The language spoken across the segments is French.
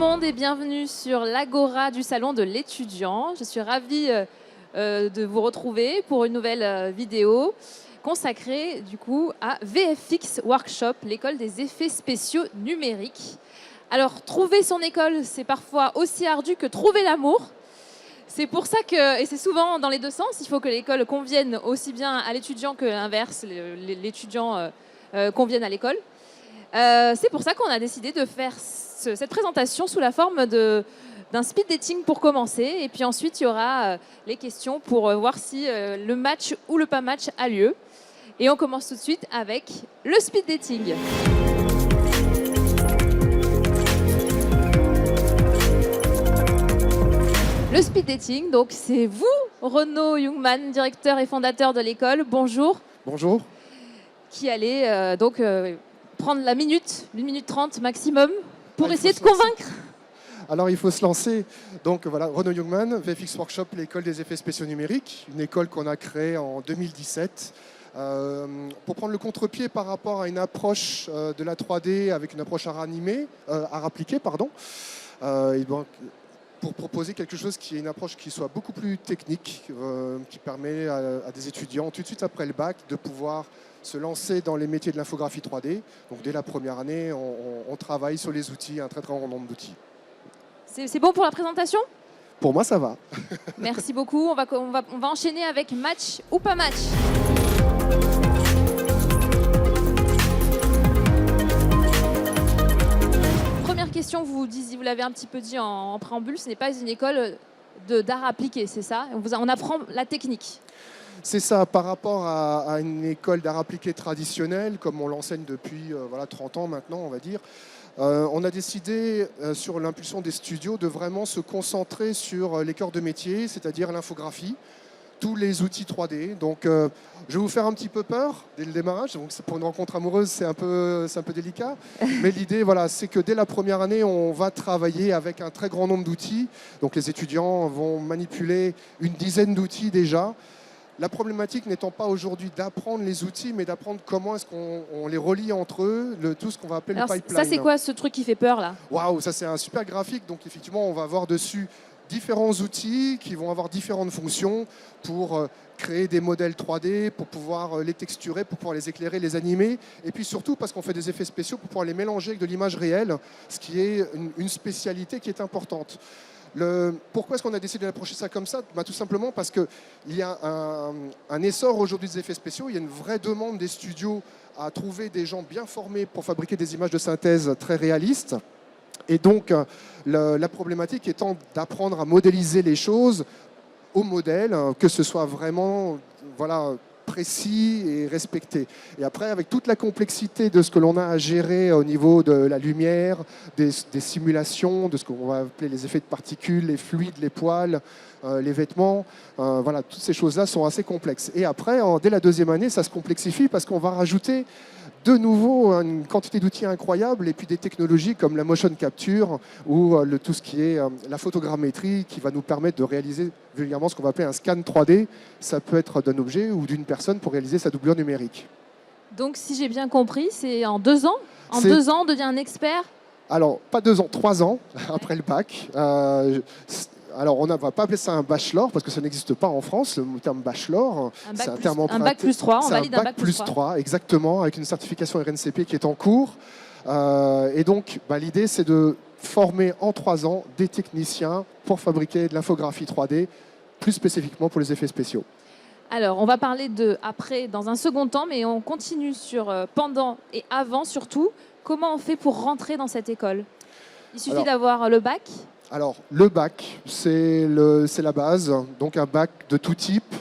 monde et bienvenue sur l'Agora du Salon de l'étudiant. Je suis ravie de vous retrouver pour une nouvelle vidéo consacrée du coup à VFX Workshop, l'école des effets spéciaux numériques. Alors, trouver son école, c'est parfois aussi ardu que trouver l'amour. C'est pour ça que, et c'est souvent dans les deux sens, il faut que l'école convienne aussi bien à l'étudiant que l'inverse, l'étudiant convienne à l'école. C'est pour ça qu'on a décidé de faire cette présentation sous la forme d'un speed dating pour commencer. Et puis ensuite, il y aura les questions pour voir si le match ou le pas match a lieu. Et on commence tout de suite avec le speed dating. Le speed dating, donc c'est vous, Renaud Jungmann, directeur et fondateur de l'école. Bonjour. Bonjour. Qui allez prendre la minute, 1 minute 30 maximum, pour essayer de convaincre. Alors il faut se lancer. Donc voilà, Renaud Jungmann, VFX Workshop, l'école des effets spéciaux numériques, une école qu'on a créée en 2017 pour prendre le contre-pied par rapport à une approche de la 3D avec une approche art appliquée, pour proposer quelque chose qui est une approche qui soit beaucoup plus technique, qui permet à des étudiants tout de suite après le bac de pouvoir se lancer dans les métiers de l'infographie 3D. Donc dès la première année, on travaille sur les outils, un très très grand nombre d'outils. C'est bon pour la présentation ? Pour moi, ça va. Merci beaucoup. On va enchaîner avec match ou pas match. Première question, vous l'avez un petit peu dit en préambule, ce n'est pas une école d'art appliqué, c'est ça ? On apprend la technique. C'est ça, par rapport à une école d'art appliqué traditionnelle, comme on l'enseigne depuis 30 ans maintenant, on va dire. On a décidé, sur l'impulsion des studios, de vraiment se concentrer sur les cœurs de métier, c'est-à-dire l'infographie, tous les outils 3D. Donc, je vais vous faire un petit peu peur dès le démarrage. Donc, pour une rencontre amoureuse, c'est un peu délicat. Mais l'idée, c'est que dès la première année, on va travailler avec un très grand nombre d'outils. Donc, les étudiants vont manipuler une dizaine d'outils déjà. La problématique n'étant pas aujourd'hui d'apprendre les outils, mais d'apprendre comment est-ce qu'on les relie entre eux, tout ce qu'on va appeler le pipeline. Ça, c'est quoi ce truc qui fait peur là ? Waouh, ça c'est un super graphique. Donc effectivement, on va avoir dessus différents outils qui vont avoir différentes fonctions pour créer des modèles 3D, pour pouvoir les texturer, pour pouvoir les éclairer, les animer. Et puis surtout parce qu'on fait des effets spéciaux pour pouvoir les mélanger avec de l'image réelle, ce qui est une spécialité qui est importante. Pourquoi est-ce qu'on a décidé d'approcher ça comme ça ? Tout simplement parce qu'il y a un essor aujourd'hui des effets spéciaux. Il y a une vraie demande des studios à trouver des gens bien formés pour fabriquer des images de synthèse très réalistes. Et donc, la problématique étant d'apprendre à modéliser les choses au modèle, que ce soit vraiment précis et respecté. Et après, avec toute la complexité de ce que l'on a à gérer au niveau de la lumière, des simulations, de ce qu'on va appeler les effets de particules, les fluides, les poils, les vêtements, toutes ces choses-là sont assez complexes. Et après, dès la deuxième année, ça se complexifie parce qu'on va rajouter de nouveau une quantité d'outils incroyables et puis des technologies comme la motion capture ou tout ce qui est la photogrammétrie qui va nous permettre de réaliser vulgairement ce qu'on va appeler un scan 3D. Ça peut être d'un objet ou d'une personne pour réaliser sa doublure numérique. Donc si j'ai bien compris, c'est en 2 ans ? En 2 ans, on devient un expert ? Alors, pas 2 ans, 3 ans après le bac. Alors, on ne va pas appeler ça un bachelor parce que ça n'existe pas en France. Le terme bachelor, c'est un terme emprunté. Un bac plus 3, on valide un bac plus 3. Exactement, avec une certification RNCP qui est en cours. Et donc, l'idée, c'est de former en 3 ans des techniciens pour fabriquer de l'infographie 3D, plus spécifiquement pour les effets spéciaux. Alors, on va parler de après dans un second temps, mais on continue sur pendant et avant surtout. Comment on fait pour rentrer dans cette école ? Il suffit d'avoir le bac ? Alors, le bac, c'est la base, donc un bac de tout type.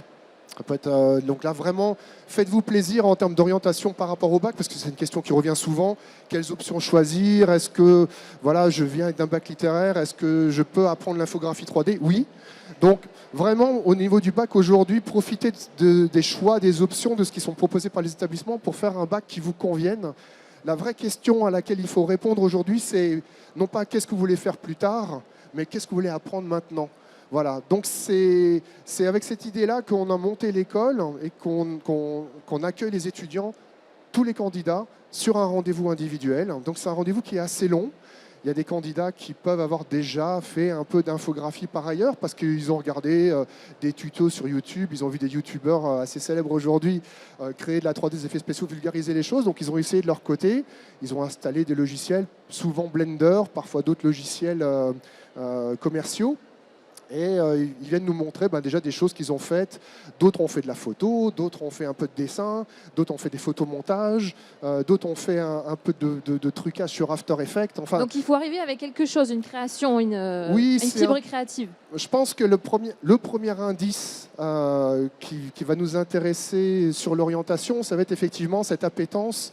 Ça peut être, donc là, vraiment, faites-vous plaisir en termes d'orientation par rapport au bac, parce que c'est une question qui revient souvent. Quelles options choisir ? Est-ce que, je viens d'un bac littéraire, est-ce que je peux apprendre l'infographie 3D ? Oui. Donc, vraiment, au niveau du bac aujourd'hui, profitez des choix, des options, de ce qui sont proposés par les établissements pour faire un bac qui vous convienne. La vraie question à laquelle il faut répondre aujourd'hui, c'est non pas qu'est-ce que vous voulez faire plus tard, mais qu'est-ce que vous voulez apprendre maintenant. Voilà, donc c'est avec cette idée-là qu'on a monté l'école et qu'on accueille les étudiants, tous les candidats, sur un rendez-vous individuel. Donc c'est un rendez-vous qui est assez long. Il y a des candidats qui peuvent avoir déjà fait un peu d'infographie par ailleurs parce qu'ils ont regardé des tutos sur YouTube, ils ont vu des youtubeurs assez célèbres aujourd'hui créer de la 3D, des effets spéciaux, vulgariser les choses. Donc ils ont essayé de leur côté, ils ont installé des logiciels, souvent Blender, parfois d'autres logiciels commerciaux. Et ils viennent nous montrer déjà des choses qu'ils ont faites. D'autres ont fait de la photo, d'autres ont fait un peu de dessin, d'autres ont fait des photomontages, d'autres ont fait un peu de trucage sur After Effects. Enfin, donc il faut arriver avec quelque chose, une création, oui, une fibre créative. Je pense que le premier indice qui va nous intéresser sur l'orientation, ça va être effectivement cette appétence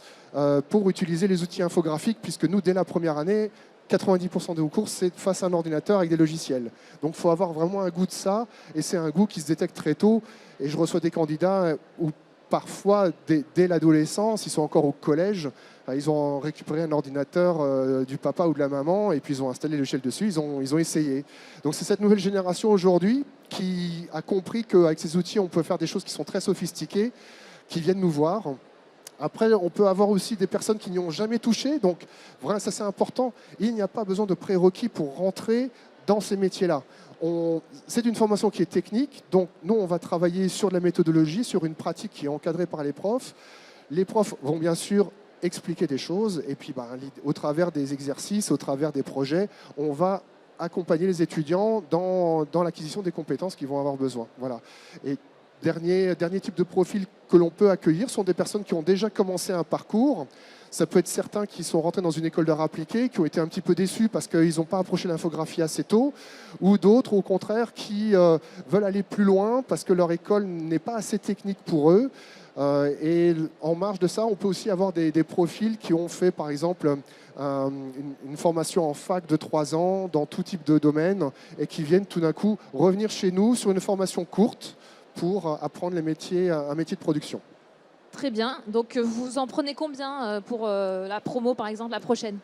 pour utiliser les outils infographiques, puisque nous, dès la première année, 90% de nos cours, c'est face à un ordinateur avec des logiciels. Donc il faut avoir vraiment un goût de ça, et c'est un goût qui se détecte très tôt. Et je reçois des candidats où parfois, dès l'adolescence, ils sont encore au collège, ils ont récupéré un ordinateur du papa ou de la maman, et puis ils ont installé le logiciel dessus, ils ont essayé. Donc c'est cette nouvelle génération aujourd'hui qui a compris qu'avec ces outils, on peut faire des choses qui sont très sophistiquées, qui viennent nous voir. Après, on peut avoir aussi des personnes qui n'y ont jamais touché. Donc, voilà, ça c'est important. Il n'y a pas besoin de prérequis pour rentrer dans ces métiers-là. C'est une formation qui est technique. Donc, nous, on va travailler sur de la méthodologie, sur une pratique qui est encadrée par les profs. Les profs vont bien sûr expliquer des choses. Et puis, au travers des exercices, au travers des projets, on va accompagner les étudiants dans l'acquisition des compétences qu'ils vont avoir besoin. Voilà. Et dernier type de profil que l'on peut accueillir sont des personnes qui ont déjà commencé un parcours. Ça peut être certains qui sont rentrés dans une école d'art appliqué, qui ont été un petit peu déçus parce qu'ils n'ont pas approché l'infographie assez tôt, ou d'autres, au contraire, qui veulent aller plus loin parce que leur école n'est pas assez technique pour eux. Et en marge de ça, on peut aussi avoir des profils qui ont fait, par exemple, une formation en fac de 3 ans dans tout type de domaine et qui viennent tout d'un coup revenir chez nous sur une formation courte pour apprendre un métier de production. Très bien. Donc, vous en prenez combien pour la promo, par exemple, la prochaine?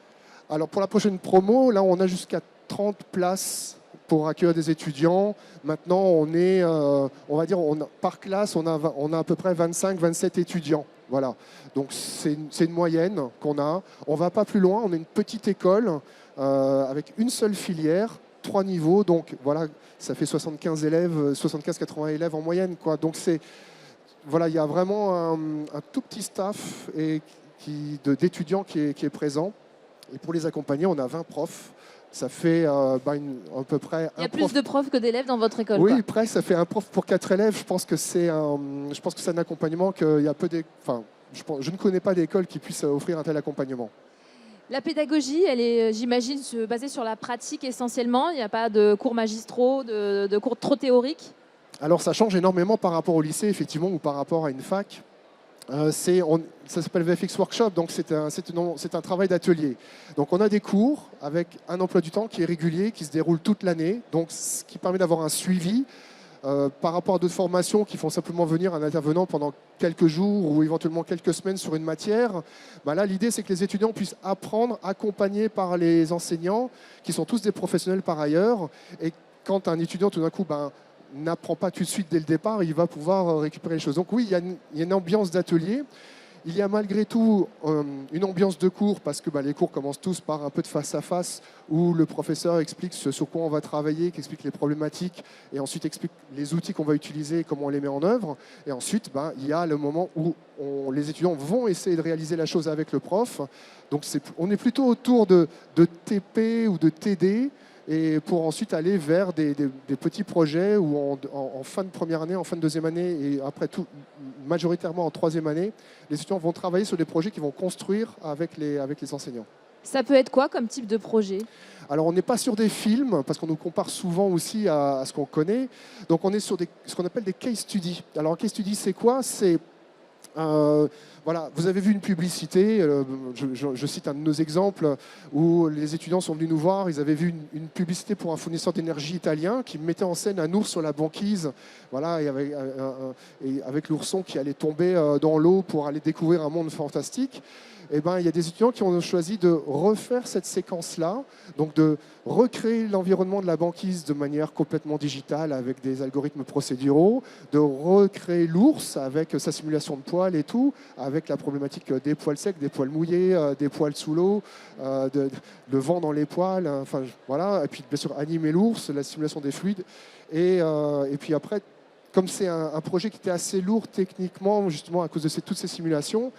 Alors, pour la prochaine promo, là, on a jusqu'à 30 places pour accueillir des étudiants. Maintenant, on va dire, par classe, on a à peu près 25-27 étudiants. Voilà. Donc, c'est une moyenne qu'on a. On ne va pas plus loin. On est une petite école avec une seule filière, 3 niveaux. Donc, voilà, ça fait 75 élèves, 75-80 élèves en moyenne, quoi. Donc, voilà, il y a vraiment un tout petit staff d'étudiants qui est présent. Et pour les accompagner, on a 20 profs. Ça fait à peu près... Il y a plus de profs que d'élèves dans votre école. Oui, presque. Ça fait un prof pour 4 élèves. Je pense que c'est un accompagnement qu'il y a peu je ne connais pas d'école qui puisse offrir un tel accompagnement. La pédagogie, elle est, j'imagine, basée sur la pratique essentiellement. Il n'y a pas de cours magistraux, de cours trop théoriques? Alors ça change énormément par rapport au lycée, effectivement, ou par rapport à une fac. Ça s'appelle VFX Workshop, donc c'est un travail d'atelier. Donc on a des cours avec un emploi du temps qui est régulier, qui se déroule toute l'année, donc ce qui permet d'avoir un suivi par rapport à d'autres formations qui font simplement venir un intervenant pendant quelques jours ou éventuellement quelques semaines sur une matière. Là, l'idée, c'est que les étudiants puissent apprendre, accompagnés par les enseignants, qui sont tous des professionnels par ailleurs. Et quand un étudiant, tout d'un coup, n'apprend pas tout de suite dès le départ, il va pouvoir récupérer les choses. Donc oui, il y a une ambiance d'atelier. Il y a malgré tout une ambiance de cours parce que les cours commencent tous par un peu de face-à-face où le professeur explique ce sur quoi on va travailler, qui explique les problématiques et ensuite explique les outils qu'on va utiliser et comment on les met en œuvre. Et ensuite, il y a le moment où les étudiants vont essayer de réaliser la chose avec le prof. Donc on est plutôt autour de TP ou de TD et pour ensuite aller vers des petits projets où en fin de première année, en fin de deuxième année et après tout, majoritairement en troisième année, les étudiants vont travailler sur des projets qu'ils vont construire avec les enseignants. Ça peut être quoi comme type de projet? Alors on n'est pas sur des films, parce qu'on nous compare souvent aussi à ce qu'on connaît. Donc on est sur ce qu'on appelle des case studies. Alors un case study, c'est quoi? C'est... voilà, vous avez vu une publicité, je cite un de nos exemples, où les étudiants sont venus nous voir, ils avaient vu une publicité pour un fournisseur d'énergie italien qui mettait en scène un ours sur la banquise, voilà, et avec l'ourson qui allait tomber dans l'eau pour aller découvrir un monde fantastique. Il y a des étudiants qui ont choisi de refaire cette séquence-là, donc de recréer l'environnement de la banquise de manière complètement digitale avec des algorithmes procéduraux, de recréer l'ours avec sa simulation de poids poils et tout, avec la problématique des poils secs, des poils mouillés, des poils sous l'eau, le vent dans les poils, enfin voilà. Et puis bien sûr animer l'ours, la simulation des fluides. Et puis après, comme c'est un projet qui était assez lourd techniquement, justement à cause de toutes ces simulations,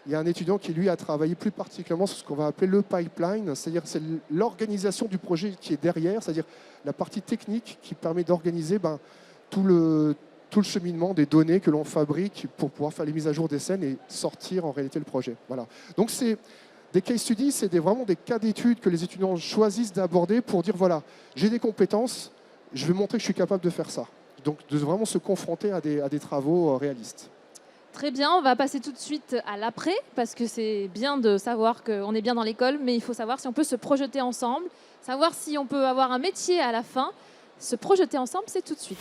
il y a un étudiant qui, lui, a travaillé plus particulièrement sur ce qu'on va appeler le pipeline, c'est-à-dire c'est l'organisation du projet qui est derrière, c'est-à-dire la partie technique qui permet d'organiser tout le cheminement des données que l'on fabrique pour pouvoir faire les mises à jour des scènes et sortir en réalité le projet. Voilà. Donc c'est des case studies, c'est vraiment des cas d'études que les étudiants choisissent d'aborder pour dire, voilà, j'ai des compétences, je vais montrer que je suis capable de faire ça. Donc de vraiment se confronter à des travaux réalistes. Très bien, on va passer tout de suite à l'après, parce que c'est bien de savoir qu'on est bien dans l'école, mais il faut savoir si on peut se projeter ensemble, savoir si on peut avoir un métier à la fin. Se projeter ensemble, c'est tout de suite.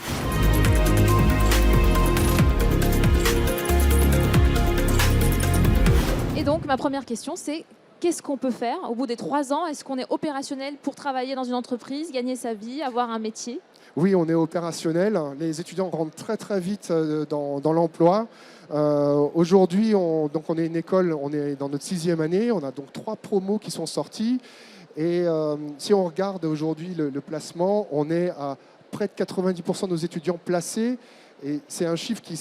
Et donc, ma première question, c'est qu'est-ce qu'on peut faire au bout des 3 ans? Est-ce qu'on est opérationnel pour travailler dans une entreprise, gagner sa vie, avoir un métier? Oui, on est opérationnel. Les étudiants rentrent très très vite dans l'emploi. Aujourd'hui, on est une école, on est dans notre 6e année. On a donc 3 promos qui sont sortis. Et si on regarde aujourd'hui le placement, on est à près de 90% de nos étudiants placés. Et c'est un chiffre qui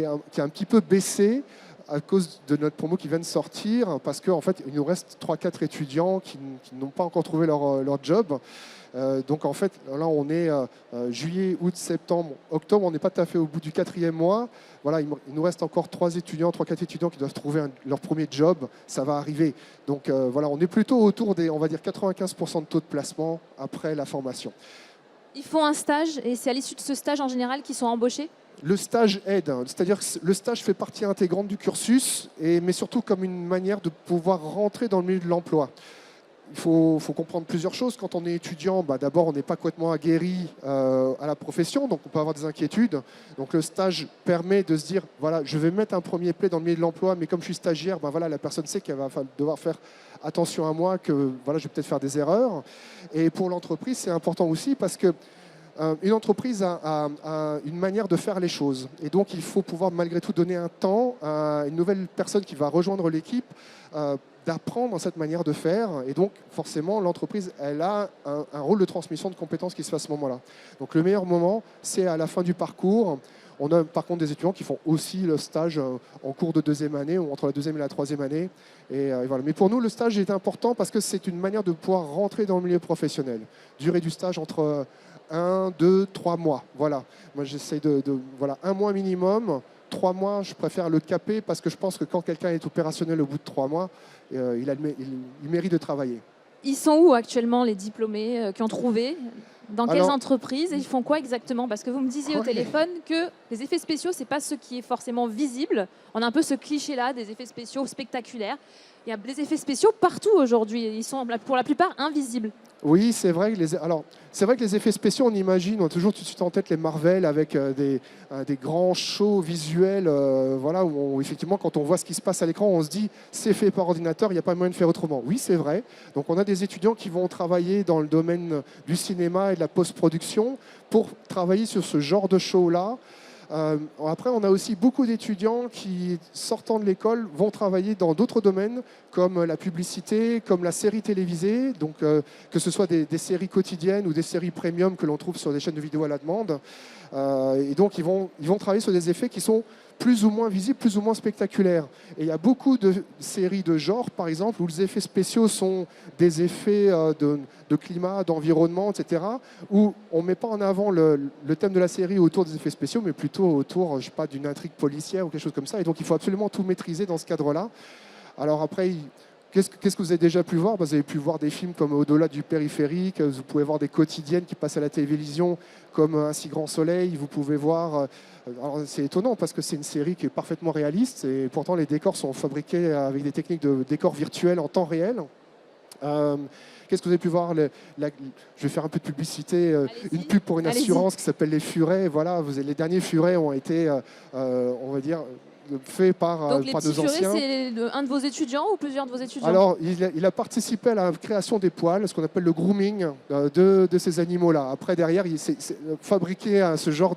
a un petit peu baissé à cause de notre promo qui vient de sortir, parce qu'en fait, il nous reste 3-4 étudiants qui n'ont pas encore trouvé leur job. Donc en fait, là on est juillet, août, septembre, octobre, on n'est pas tout à fait au bout du 4e mois. Voilà, il nous reste encore 3-4 étudiants qui doivent trouver leur premier job, ça va arriver. Donc voilà, on est plutôt autour des, on va dire, 95% de taux de placement après la formation. Ils font un stage et c'est à l'issue de ce stage en général qu'ils sont embauchés? Le stage aide, c'est-à-dire que le stage fait partie intégrante du cursus, mais surtout comme une manière de pouvoir rentrer dans le milieu de l'emploi. Il faut comprendre plusieurs choses. Quand on est étudiant, d'abord, on n'est pas complètement aguerri à la profession, donc on peut avoir des inquiétudes. Donc le stage permet de se dire, voilà, je vais mettre un premier pied dans le milieu de l'emploi, mais comme je suis stagiaire, voilà, la personne sait qu'elle va devoir faire attention à moi, que voilà, je vais peut-être faire des erreurs. Et pour l'entreprise, c'est important aussi parce que une entreprise a une manière de faire les choses. Et donc, il faut pouvoir malgré tout donner un temps à une nouvelle personne qui va rejoindre l'équipe d'apprendre cette manière de faire. Et donc, forcément, l'entreprise, elle a un rôle de transmission de compétences qui se fait à ce moment-là. Donc, le meilleur moment, c'est à la fin du parcours. On a par contre des étudiants qui font aussi le stage en cours de 2e année ou entre la 2e et la 3e année. Et voilà. Mais pour nous, le stage est important parce que c'est une manière de pouvoir rentrer dans le milieu professionnel. Durée du stage entre 1, 2, 3 mois. Voilà. Moi, j'essaie voilà, 1 mois minimum. 3 mois, je préfère le caper parce que je pense que quand quelqu'un est opérationnel au bout de 3 mois, il mérite de travailler. Ils sont où actuellement les diplômés qui ont trouvé? Dans quelles entreprises? Et ils font quoi exactement? Parce que vous me disiez au téléphone que les effets spéciaux, ce n'est pas ce qui est forcément visible. On a un peu ce cliché-là des effets spéciaux spectaculaires. Il y a des effets spéciaux partout aujourd'hui. Ils sont pour la plupart invisibles. Oui, c'est vrai. C'est vrai que les effets spéciaux, on imagine, on a toujours tout de suite en tête les Marvel avec des grands shows visuels, voilà, où effectivement, quand on voit ce qui se passe à l'écran, on se dit c'est fait par ordinateur, il n'y a pas moyen de faire autrement. Oui, c'est vrai. Donc, on a des étudiants qui vont travailler dans le domaine du cinéma et de la post-production pour travailler sur ce genre de show-là. Après, on a aussi beaucoup d'étudiants qui, sortant de l'école, vont travailler dans d'autres domaines comme la publicité, comme la série télévisée, donc que ce soit des séries quotidiennes ou des séries premium que l'on trouve sur des chaînes de vidéo à la demande. Et donc, ils vont travailler sur des effets qui sont plus ou moins visibles, plus ou moins spectaculaires. Et il y a beaucoup de séries de genre, par exemple, où les effets spéciaux sont des effets de climat, d'environnement, etc., où on ne met pas en avant le thème de la série autour des effets spéciaux, mais plutôt autour, je sais pas, d'une intrigue policière ou quelque chose comme ça. Et donc, il faut absolument tout maîtriser dans ce cadre-là. Alors après, qu'est-ce que vous avez déjà pu voir? Vous avez pu voir des films comme Au-delà du périphérique, vous pouvez voir des quotidiennes qui passent à la télévision comme Un si grand soleil, vous pouvez voir... Alors c'est étonnant parce que c'est une série qui est parfaitement réaliste et pourtant les décors sont fabriqués avec des techniques de décors virtuels en temps réel. Qu'est-ce que vous avez pu voir? Je vais faire un peu de publicité. Une pub pour une assurance qui s'appelle Les Furets. Voilà, les derniers Furets ont été, on va dire... fait par Donc les par petits deux anciens. Furets, c'est un de vos étudiants ou plusieurs de vos étudiants? Alors, il a participé à la création des poils, ce qu'on appelle le grooming de ces animaux-là. Après, derrière, fabriquer ce genre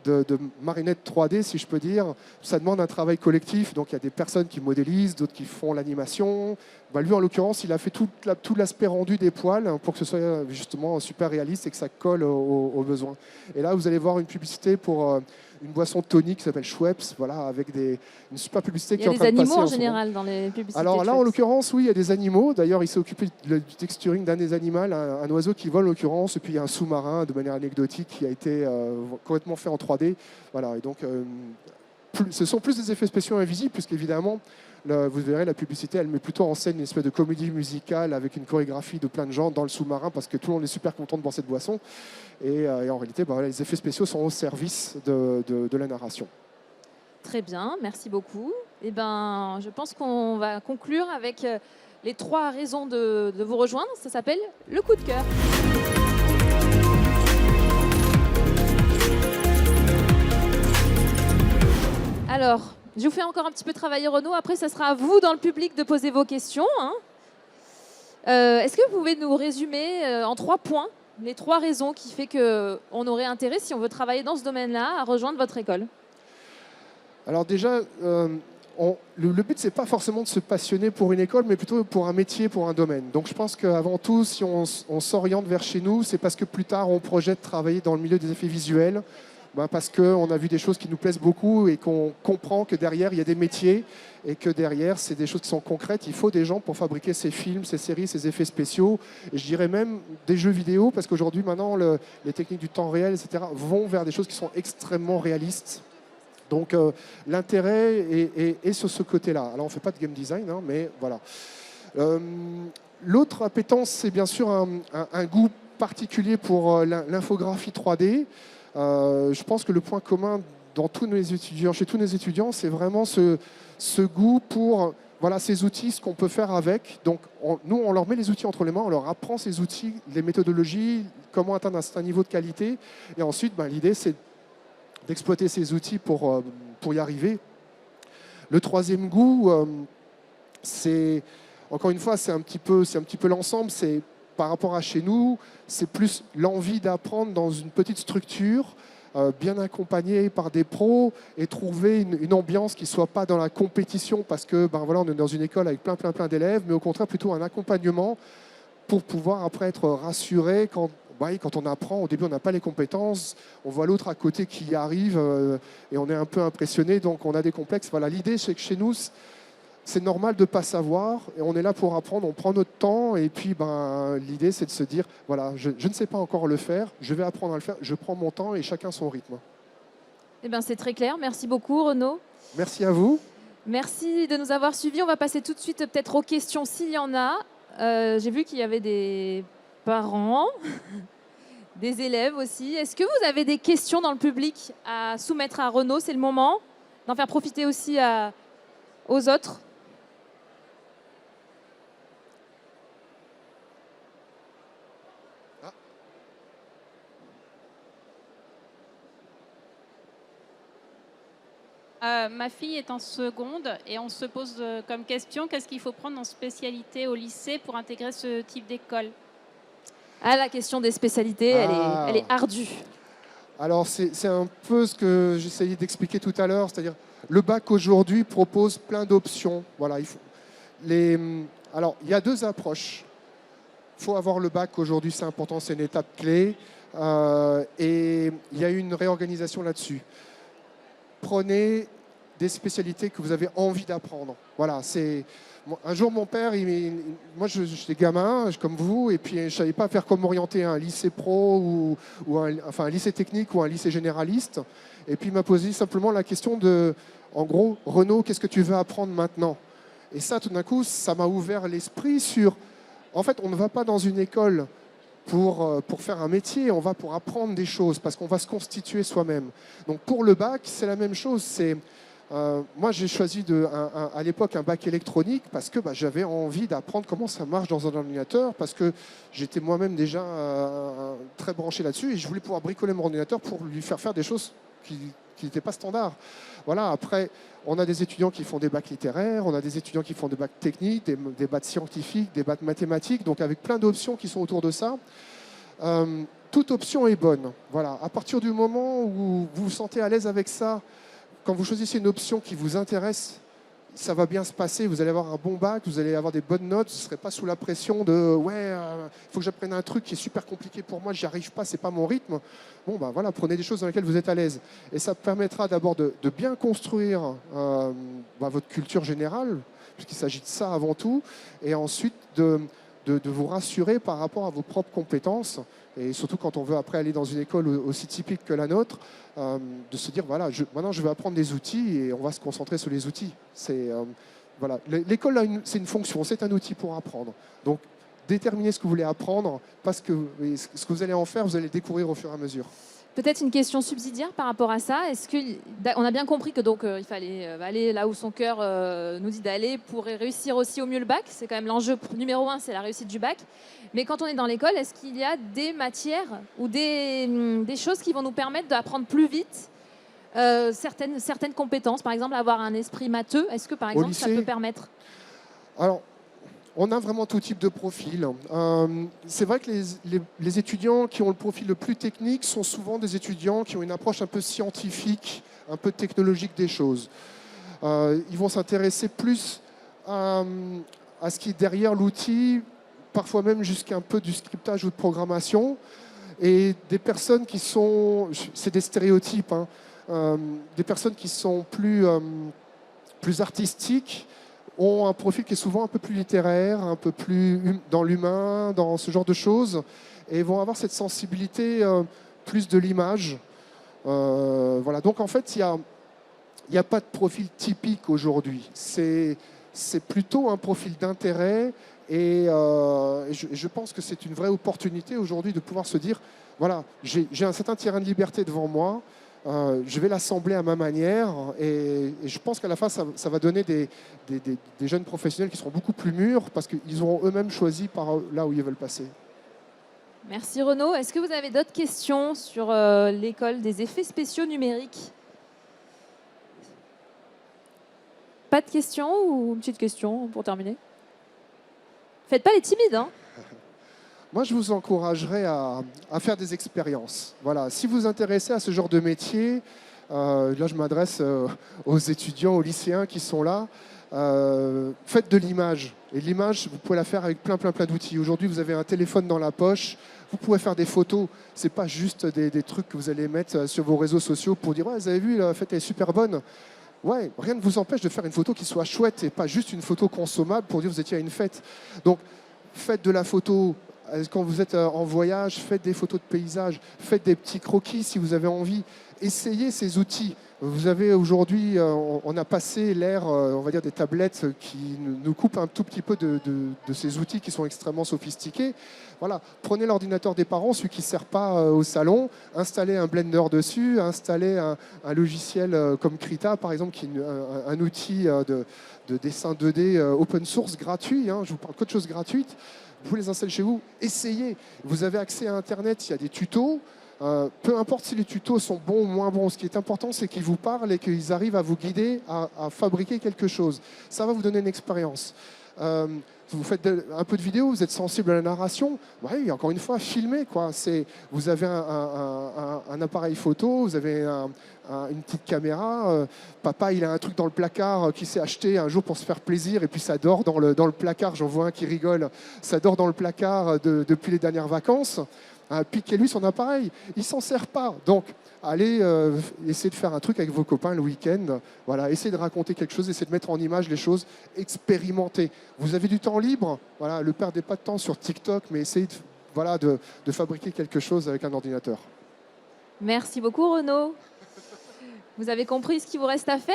de marionnette 3D, si je peux dire. Ça demande un travail collectif, donc il y a des personnes qui modélisent, d'autres qui font l'animation. Lui, en l'occurrence, il a fait tout l'aspect rendu des poils pour que ce soit justement super réaliste et que ça colle aux besoins. Et là, vous allez voir une publicité pour une boisson tonique qui s'appelle Schweppes, voilà, avec une super publicité qui est en train de passer. Il y a des animaux en ce moment. général dans les publicités. Alors là, en l'occurrence, oui, il y a des animaux. D'ailleurs, il s'est occupé du texturing d'un des animaux, un oiseau qui vole en l'occurrence, et puis il y a un sous-marin de manière anecdotique qui a été complètement fait en 3D. Voilà, et donc ce sont plus des effets spéciaux invisibles, puisqu'évidemment, vous verrez, la publicité, elle met plutôt en scène une espèce de comédie musicale avec une chorégraphie de plein de gens dans le sous-marin, parce que tout le monde est super content de boire cette boisson. Et en réalité, les effets spéciaux sont au service de la narration. Très bien, merci beaucoup. Eh ben, je pense qu'on va conclure avec les 3 raisons de vous rejoindre. Ça s'appelle le coup de cœur. Alors, je vous fais encore un petit peu travailler Renaud. Après, ça sera à vous dans le public de poser vos questions. Est-ce que vous pouvez nous résumer en 3 points les 3 raisons qui fait qu'on aurait intérêt, si on veut travailler dans ce domaine-là, à rejoindre votre école? Alors déjà, le but, c'est pas forcément de se passionner pour une école, mais plutôt pour un métier, pour un domaine. Donc je pense qu'avant tout, si on s'oriente vers chez nous, c'est parce que plus tard, on projette travailler dans le milieu des effets visuels, parce qu'on a vu des choses qui nous plaisent beaucoup et qu'on comprend que derrière, il y a des métiers et que derrière, c'est des choses qui sont concrètes. Il faut des gens pour fabriquer ces films, ces séries, ces effets spéciaux. Et je dirais même des jeux vidéo, parce qu'aujourd'hui, maintenant, les techniques du temps réel, etc., vont vers des choses qui sont extrêmement réalistes. Donc l'intérêt est sur ce côté-là. Alors on ne fait pas de game design, mais voilà. L'autre appétence, c'est bien sûr un goût particulier pour l'infographie 3D. Je pense que le point commun chez tous nos étudiants, c'est vraiment ce goût pour ces outils, ce qu'on peut faire avec. Donc nous, on leur met les outils entre les mains, on leur apprend ces outils, les méthodologies, comment atteindre un certain niveau de qualité. Et ensuite, l'idée, c'est d'exploiter ces outils pour y arriver. Le troisième goût, c'est, encore une fois, c'est un petit peu l'ensemble. C'est par rapport à chez nous, c'est plus l'envie d'apprendre dans une petite structure, bien accompagnée par des pros, et trouver une ambiance qui ne soit pas dans la compétition, parce que on est dans une école avec plein d'élèves, mais au contraire plutôt un accompagnement pour pouvoir après être rassuré quand on apprend. Au début, on n'a pas les compétences, on voit l'autre à côté qui y arrive et on est un peu impressionné, donc on a des complexes. Voilà, l'idée, c'est que chez nous, c'est normal de ne pas savoir et on est là pour apprendre, on prend notre temps et puis l'idée, c'est de se dire, voilà, je ne sais pas encore le faire, je vais apprendre à le faire, je prends mon temps et chacun son rythme. Eh bien, c'est très clair. Merci beaucoup, Renaud. Merci à vous. Merci de nous avoir suivis. On va passer tout de suite peut-être aux questions s'il y en a. J'ai vu qu'il y avait des parents, des élèves aussi. Est-ce que vous avez des questions dans le public à soumettre à Renaud? C'est le moment d'en faire profiter aussi aux autres. Ma fille est en seconde et on se pose comme question, qu'est-ce qu'il faut prendre en spécialité au lycée pour intégrer ce type d'école? La question des spécialités, elle est ardue. Alors c'est un peu ce que j'essayais d'expliquer tout à l'heure, c'est-à-dire le bac aujourd'hui propose plein d'options. Voilà, alors il y a 2 approches. Il faut avoir le bac aujourd'hui, c'est important, c'est une étape clé. Et il y a une réorganisation là-dessus. Prenez des spécialités que vous avez envie d'apprendre. Voilà, un jour, mon père, moi, j'étais gamin, comme vous, et puis je ne savais pas vers quoi m'orienter, un lycée pro ou un lycée technique ou un lycée généraliste. Et puis, il m'a posé simplement la question en gros, Renaud, qu'est-ce que tu veux apprendre maintenant? Et ça, tout d'un coup, ça m'a ouvert l'esprit sur, en fait, on ne va pas dans une école pour faire un métier, on va pour apprendre des choses, parce qu'on va se constituer soi-même. Donc pour le bac, c'est la même chose. Moi, j'ai choisi à l'époque un bac électronique parce que j'avais envie d'apprendre comment ça marche dans un ordinateur, parce que j'étais moi-même déjà très branché là-dessus et je voulais pouvoir bricoler mon ordinateur pour lui faire des choses qui n'étaient pas standards. Voilà, après, on a des étudiants qui font des bacs littéraires, on a des étudiants qui font des bacs techniques, des bacs scientifiques, des bacs mathématiques, donc avec plein d'options qui sont autour de ça. toute option est bonne. Voilà. À partir du moment où vous vous sentez à l'aise avec ça, quand vous choisissez une option qui vous intéresse, ça va bien se passer, vous allez avoir un bon bac, vous allez avoir des bonnes notes, vous ne serez pas sous la pression de « ouais, il faut que j'apprenne un truc qui est super compliqué pour moi, j'y arrive pas, c'est pas mon rythme ». Bon, ben voilà, prenez des choses dans lesquelles vous êtes à l'aise. Et ça permettra d'abord de bien construire votre culture générale, puisqu'il s'agit de ça avant tout, et ensuite de vous rassurer par rapport à vos propres compétences, et surtout quand on veut après aller dans une école aussi typique que la nôtre, de se dire voilà, maintenant je vais apprendre des outils et on va se concentrer sur les outils. Voilà. L'école, c'est une fonction, c'est un outil pour apprendre. Donc déterminez ce que vous voulez apprendre, parce que ce que vous allez en faire, vous allez le découvrir au fur et à mesure. Peut-être une question subsidiaire par rapport à ça. On a bien compris que donc il fallait aller là où son cœur nous dit d'aller pour réussir aussi au mieux le bac. C'est quand même l'enjeu numéro 1, c'est la réussite du bac. Mais quand on est dans l'école, est-ce qu'il y a des matières ou des choses qui vont nous permettre d'apprendre plus vite certaines compétences, par exemple avoir un esprit matheux? Est-ce que par exemple ça peut permettre? Alors, on a vraiment tout type de profil. C'est vrai que les étudiants qui ont le profil le plus technique sont souvent des étudiants qui ont une approche un peu scientifique, un peu technologique des choses. Ils vont s'intéresser plus à ce qui est derrière l'outil, parfois même jusqu'à un peu du scriptage ou de programmation. Et des personnes qui sont, c'est des stéréotypes, des personnes qui sont plus artistiques, ont un profil qui est souvent un peu plus littéraire, un peu plus dans l'humain, dans ce genre de choses, et vont avoir cette sensibilité plus de l'image. Voilà. Donc en fait, il n'y a pas de profil typique aujourd'hui. C'est plutôt un profil d'intérêt, et je pense que c'est une vraie opportunité aujourd'hui de pouvoir se dire, voilà, j'ai un certain terrain de liberté devant moi, je vais l'assembler à ma manière, et je pense qu'à la fin, ça va donner des jeunes professionnels qui seront beaucoup plus mûrs parce qu'ils auront eux-mêmes choisi par là où ils veulent passer. Merci Renaud. Est-ce que vous avez d'autres questions sur l'école des effets spéciaux numériques? Pas de questions ou une petite question pour terminer? Faites pas les timides, hein. Moi, je vous encouragerais à faire des expériences. Voilà. Si vous vous intéressez à ce genre de métier, là je m'adresse aux étudiants, aux lycéens qui sont là, faites de l'image. Et l'image, vous pouvez la faire avec plein d'outils. Aujourd'hui, vous avez un téléphone dans la poche, vous pouvez faire des photos. Ce n'est pas juste des trucs que vous allez mettre sur vos réseaux sociaux pour dire « Ouais, vous avez vu, la fête est super bonne ». Ouais, rien ne vous empêche de faire une photo qui soit chouette et pas juste une photo consommable pour dire « Vous étiez à une fête ». Donc, faites de la photo. Quand vous êtes en voyage, faites des photos de paysages, faites des petits croquis si vous avez envie. Essayez ces outils. Vous avez aujourd'hui, on a passé l'ère, on va dire, des tablettes qui nous coupent un tout petit peu de ces outils qui sont extrêmement sophistiqués. Voilà, prenez l'ordinateur des parents, celui qui ne sert pas au salon, installez un Blender dessus, installez un logiciel comme Krita, par exemple, qui est un outil de dessin 2D open source gratuit. Je vous parle que de choses gratuites. Vous les installez chez vous, essayez. Vous avez accès à Internet, il y a des tutos. Peu importe si les tutos sont bons ou moins bons, ce qui est important, c'est qu'ils vous parlent et qu'ils arrivent à vous guider à fabriquer quelque chose. Ça va vous donner une expérience. Vous faites un peu de vidéo, vous êtes sensible à la narration, oui, encore une fois, filmez, quoi. Vous avez un appareil photo, vous avez une petite caméra. Papa, il a un truc dans le placard qu'il s'est acheté un jour pour se faire plaisir, et puis ça dort dans le placard. J'en vois un qui rigole. Ça dort dans le placard depuis les dernières vacances. Piquez-lui son appareil. Il ne s'en sert pas. Donc, allez essayer de faire un truc avec vos copains le week-end. Voilà, essayez de raconter quelque chose, essayez de mettre en image les choses, expérimentez. Vous avez du temps libre, voilà, ne perdez pas de temps sur TikTok, mais essayez de fabriquer quelque chose avec un ordinateur. Merci beaucoup Renaud. Vous avez compris ce qu'il vous reste à faire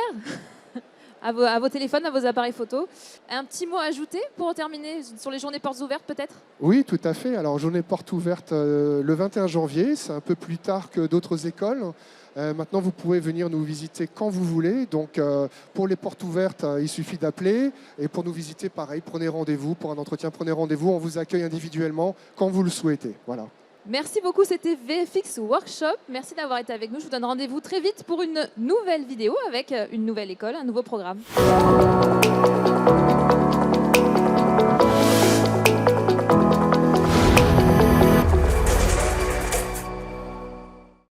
à vos téléphones, à vos appareils photo. Un petit mot à ajouter pour terminer sur les journées portes ouvertes peut-être? Oui, tout à fait. Alors, journée portes ouvertes le 21 janvier, c'est un peu plus tard que d'autres écoles. Maintenant, vous pouvez venir nous visiter quand vous voulez. Donc, pour les portes ouvertes, il suffit d'appeler. Et pour nous visiter, pareil, prenez rendez-vous. Pour un entretien, prenez rendez-vous. On vous accueille individuellement quand vous le souhaitez. Voilà. Merci beaucoup, c'était VFX Workshop. Merci d'avoir été avec nous. Je vous donne rendez-vous très vite pour une nouvelle vidéo avec une nouvelle école, un nouveau programme.